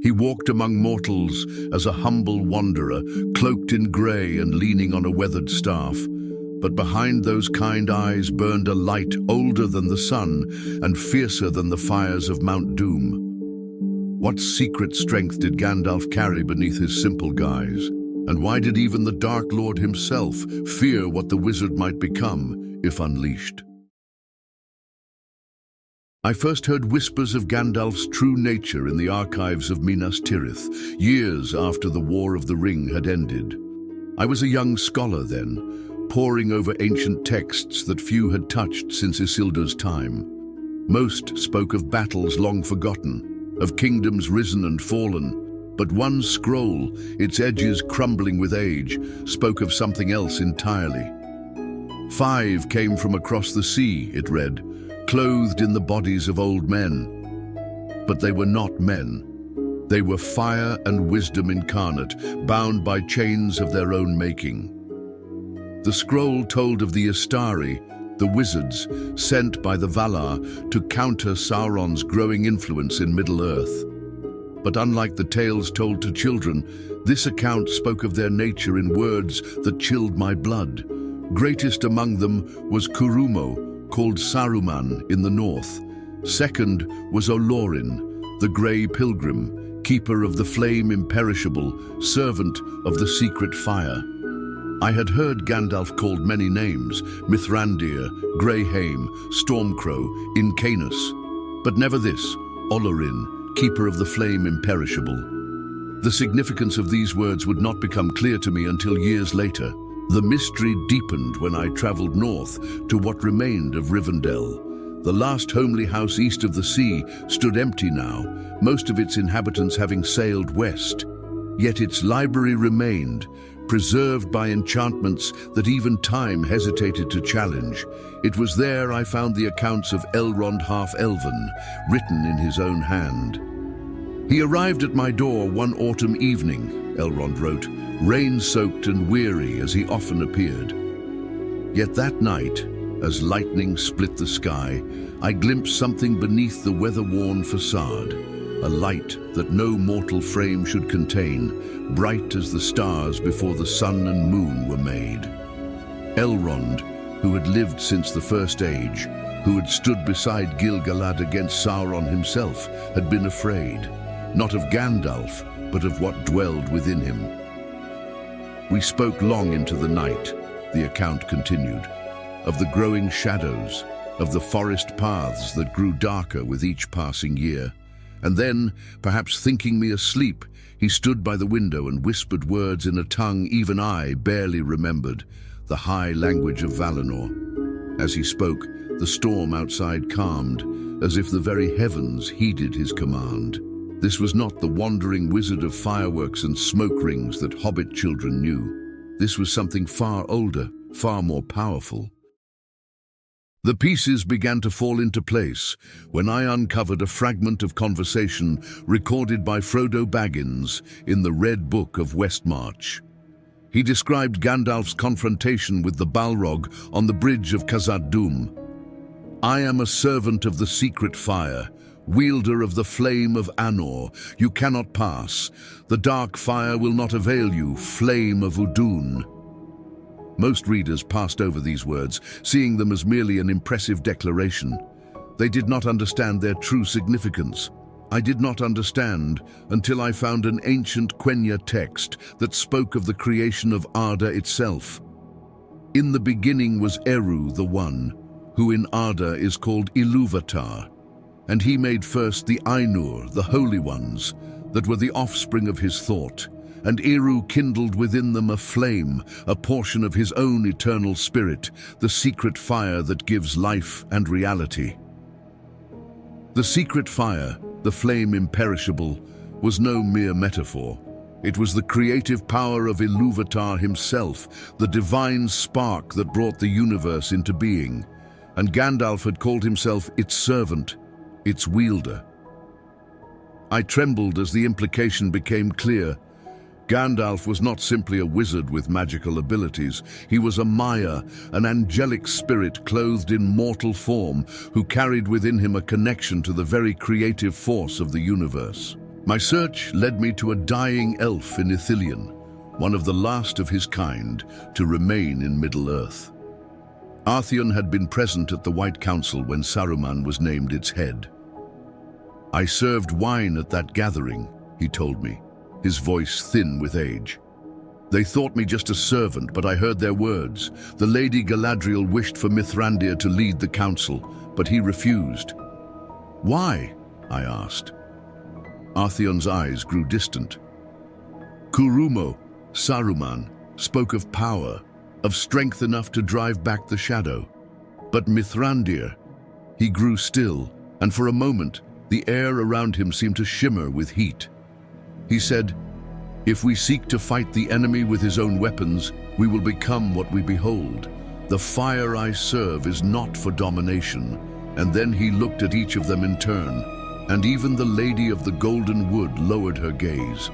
He walked among mortals as a humble wanderer, cloaked in grey and leaning on a weathered staff. But behind those kind eyes burned a light older than the sun and fiercer than the fires of Mount Doom. What secret strength did Gandalf carry beneath his simple guise? And why did even the Dark Lord himself fear what the wizard might become if unleashed? I first heard whispers of Gandalf's true nature in the archives of Minas Tirith, years after the War of the Ring had ended. I was a young scholar then, poring over ancient texts that few had touched since Isildur's time. Most spoke of battles long forgotten, of kingdoms risen and fallen, but one scroll, its edges crumbling with age, spoke of something else entirely. 5 came from across the sea, it read, clothed in the bodies of old men. But they were not men. They were fire and wisdom incarnate, bound by chains of their own making. The scroll told of the Istari, the wizards, sent by the Valar to counter Sauron's growing influence in Middle-earth. But unlike the tales told to children, this account spoke of their nature in words that chilled my blood. Greatest among them was Kurumo, called Saruman in the north. Second was Olorin, the grey pilgrim, keeper of the flame imperishable, servant of the secret fire. I had heard Gandalf called many names, Mithrandir, Greyhame, Stormcrow, Incanus, but never this, Olorin, keeper of the flame imperishable. The significance of these words would not become clear to me until years later. The mystery deepened when I travelled north to what remained of Rivendell. The last homely house east of the sea stood empty now, most of its inhabitants having sailed west. Yet its library remained, preserved by enchantments that even time hesitated to challenge. It was there I found the accounts of Elrond Half-Elven, written in his own hand. He arrived at my door one autumn evening, Elrond wrote, rain-soaked and weary as he often appeared. Yet that night, as lightning split the sky, I glimpsed something beneath the weather-worn facade, a light that no mortal frame should contain, bright as the stars before the sun and moon were made. Elrond, who had lived since the First Age, who had stood beside Gil-galad against Sauron himself, had been afraid, not of Gandalf, but of what dwelled within him. We spoke long into the night, the account continued, of the growing shadows, of the forest paths that grew darker with each passing year. And then, perhaps thinking me asleep, he stood by the window and whispered words in a tongue even I barely remembered, the high language of Valinor. As he spoke, the storm outside calmed, as if the very heavens heeded his command. This was not the wandering wizard of fireworks and smoke rings that Hobbit children knew. This was something far older, far more powerful. The pieces began to fall into place when I uncovered a fragment of conversation recorded by Frodo Baggins in the Red Book of Westmarch. He described Gandalf's confrontation with the Balrog on the bridge of Khazad-dûm. "I am a servant of the secret fire, wielder of the flame of Anor. You cannot pass. The dark fire will not avail you, flame of Udun." Most readers passed over these words, seeing them as merely an impressive declaration. They did not understand their true significance. I did not understand until I found an ancient Quenya text that spoke of the creation of Arda itself. In the beginning was Eru the One, who in Arda is called Ilúvatar, and he made first the Ainur, the Holy Ones, that were the offspring of his thought, and Eru kindled within them a flame, a portion of his own eternal spirit, the secret fire that gives life and reality. The secret fire, the flame imperishable, was no mere metaphor. It was the creative power of Ilúvatar himself, the divine spark that brought the universe into being, and Gandalf had called himself its servant, its wielder. I trembled as the implication became clear. Gandalf was not simply a wizard with magical abilities. He was a Maia, an angelic spirit clothed in mortal form, who carried within him a connection to the very creative force of the universe. My search led me to a dying elf in Ithilien, one of the last of his kind to remain in Middle-earth. Artheon had been present at the White Council when Saruman was named its head. "I served wine at that gathering," he told me, his voice thin with age. "They thought me just a servant, but I heard their words. The Lady Galadriel wished for Mithrandir to lead the council, but he refused." "Why?" I asked. Artheon's eyes grew distant. "Kurumo, Saruman, spoke of power, of strength enough to drive back the shadow. But Mithrandir," he grew still, and for a moment, the air around him seemed to shimmer with heat. He said, "If we seek to fight the enemy with his own weapons, we will become what we behold. The fire I serve is not for domination." And then he looked at each of them in turn, and even the Lady of the Golden Wood lowered her gaze.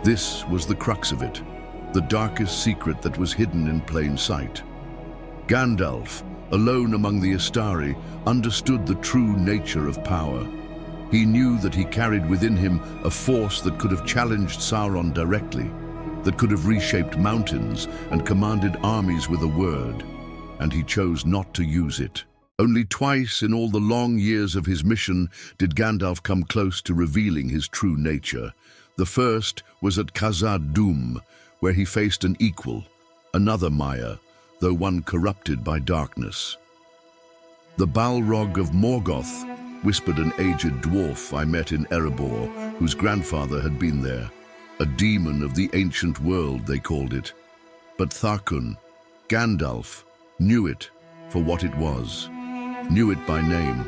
This was the crux of it, the darkest secret that was hidden in plain sight. Gandalf, alone among the Astari, understood the true nature of power. He knew that he carried within him a force that could have challenged Sauron directly, that could have reshaped mountains and commanded armies with a word, and he chose not to use it. Only twice in all the long years of his mission did Gandalf come close to revealing his true nature. The first was at Khazad-dûm, where he faced an equal, another Maia, though one corrupted by darkness. "The Balrog of Morgoth," whispered an aged dwarf I met in Erebor, whose grandfather had been there. "A demon of the ancient world," they called it. But Tharkun, Gandalf, knew it for what it was, knew it by name.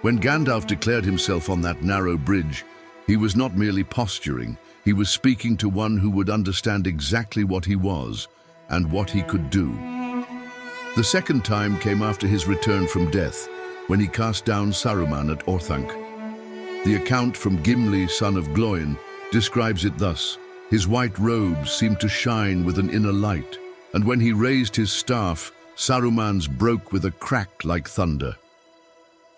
When Gandalf declared himself on that narrow bridge, he was not merely posturing, he was speaking to one who would understand exactly what he was and what he could do. The second time came after his return from death, when he cast down Saruman at Orthanc. The account from Gimli, son of Gloin, describes it thus: "His white robes seemed to shine with an inner light, and when he raised his staff, Saruman's broke with a crack like thunder."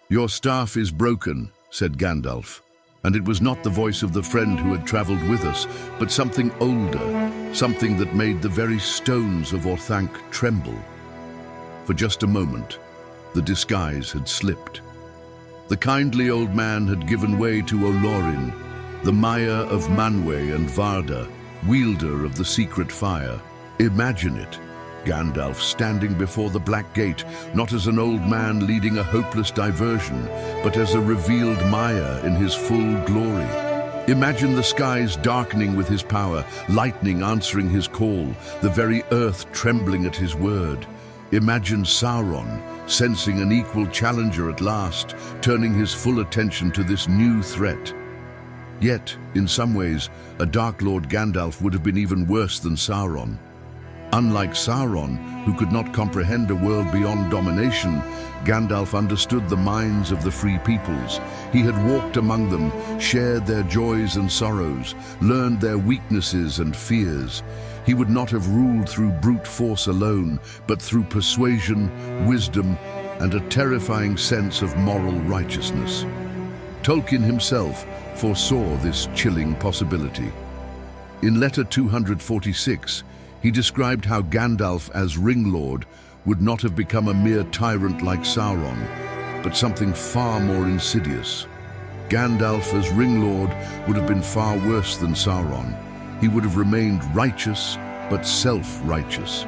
"Your staff is broken," said Gandalf, and it was not the voice of the friend who had traveled with us, but something older, something that made the very stones of Orthanc tremble. For just a moment, the disguise had slipped. The kindly old man had given way to Olorin, the Maia of Manwë and Varda, wielder of the secret fire. Imagine it, Gandalf standing before the Black Gate, not as an old man leading a hopeless diversion, but as a revealed Maia in his full glory. Imagine the skies darkening with his power, lightning answering his call, the very earth trembling at his word. Imagine Sauron, sensing an equal challenger at last, turning his full attention to this new threat. Yet, in some ways, a Dark Lord Gandalf would have been even worse than Sauron. Unlike Sauron, who could not comprehend a world beyond domination, Gandalf understood the minds of the free peoples. He had walked among them, shared their joys and sorrows, learned their weaknesses and fears. He would not have ruled through brute force alone, but through persuasion, wisdom, and a terrifying sense of moral righteousness. Tolkien himself foresaw this chilling possibility. In letter 246, he described how Gandalf as Ring Lord would not have become a mere tyrant like Sauron, but something far more insidious. Gandalf as Ring Lord would have been far worse than Sauron. He would have remained righteous, but self-righteous.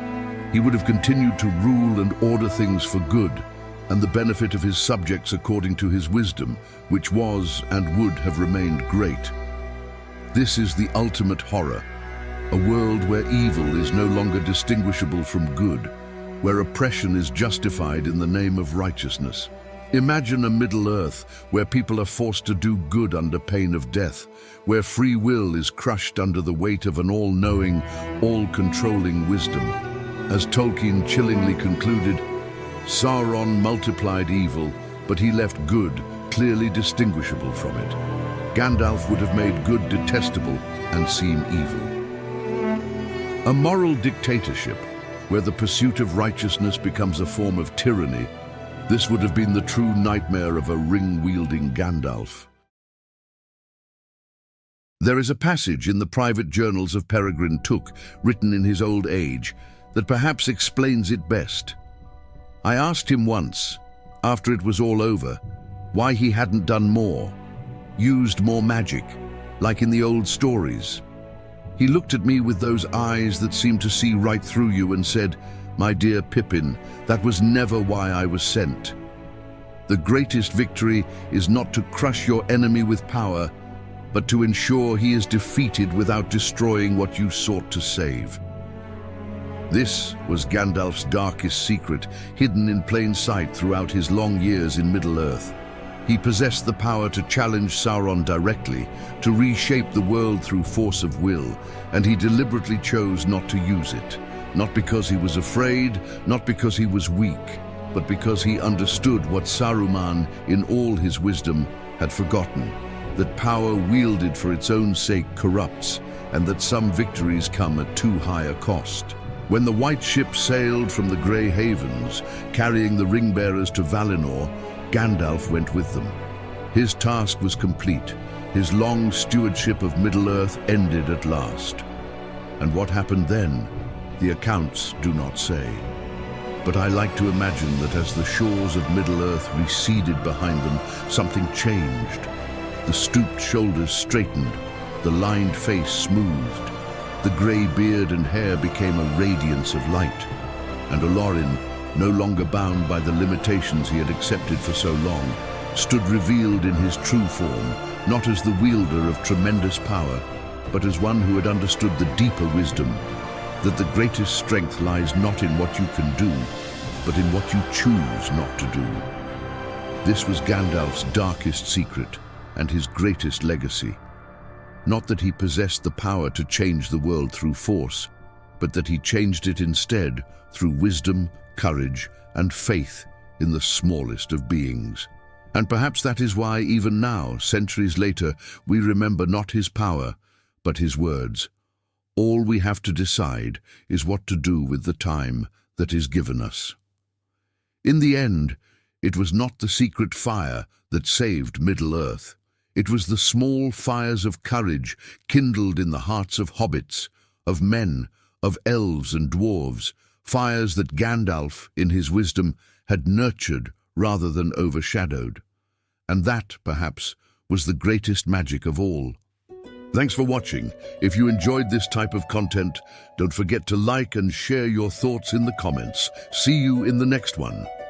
He would have continued to rule and order things for good, and the benefit of his subjects according to his wisdom, which was and would have remained great. This is the ultimate horror. A world where evil is no longer distinguishable from good, where oppression is justified in the name of righteousness. Imagine a Middle-earth where people are forced to do good under pain of death, where free will is crushed under the weight of an all-knowing, all-controlling wisdom. As Tolkien chillingly concluded, Sauron multiplied evil, but he left good clearly distinguishable from it. Gandalf would have made good detestable and seem evil. A moral dictatorship, where the pursuit of righteousness becomes a form of tyranny, this would have been the true nightmare of a ring-wielding Gandalf. There is a passage in the private journals of Peregrine Took, written in his old age, that perhaps explains it best. I asked him once, after it was all over, why he hadn't done more, used more magic, like in the old stories. He looked at me with those eyes that seemed to see right through you and said, "My dear Pippin, that was never why I was sent. The greatest victory is not to crush your enemy with power, but to ensure he is defeated without destroying what you sought to save." This was Gandalf's darkest secret, hidden in plain sight throughout his long years in Middle-earth. He possessed the power to challenge Sauron directly, to reshape the world through force of will, and he deliberately chose not to use it. Not because he was afraid, not because he was weak, but because he understood what Saruman, in all his wisdom, had forgotten, that power wielded for its own sake corrupts, and that some victories come at too high a cost. When the White Ship sailed from the Grey Havens, carrying the ring-bearers to Valinor, Gandalf went with them. His task was complete. His long stewardship of Middle-earth ended at last. And what happened then, the accounts do not say. But I like to imagine that as the shores of Middle-earth receded behind them, something changed. The stooped shoulders straightened, the lined face smoothed. The grey beard and hair became a radiance of light, and Olorin, no longer bound by the limitations he had accepted for so long, stood revealed in his true form, not as the wielder of tremendous power, but as one who had understood the deeper wisdom, that the greatest strength lies not in what you can do, but in what you choose not to do. This was Gandalf's darkest secret, and his greatest legacy. Not that he possessed the power to change the world through force, but that he changed it instead through wisdom, courage, and faith in the smallest of beings. And perhaps that is why, even now, centuries later, we remember not his power, but his words. All we have to decide is what to do with the time that is given us. In the end, it was not the secret fire that saved Middle-earth. It was the small fires of courage kindled in the hearts of hobbits, of men, of elves and dwarves, fires that Gandalf, in his wisdom, had nurtured rather than overshadowed. And that, perhaps, was the greatest magic of all. Thanks for watching. If you enjoyed this type of content, don't forget to like and share your thoughts in the comments. See you in the next one.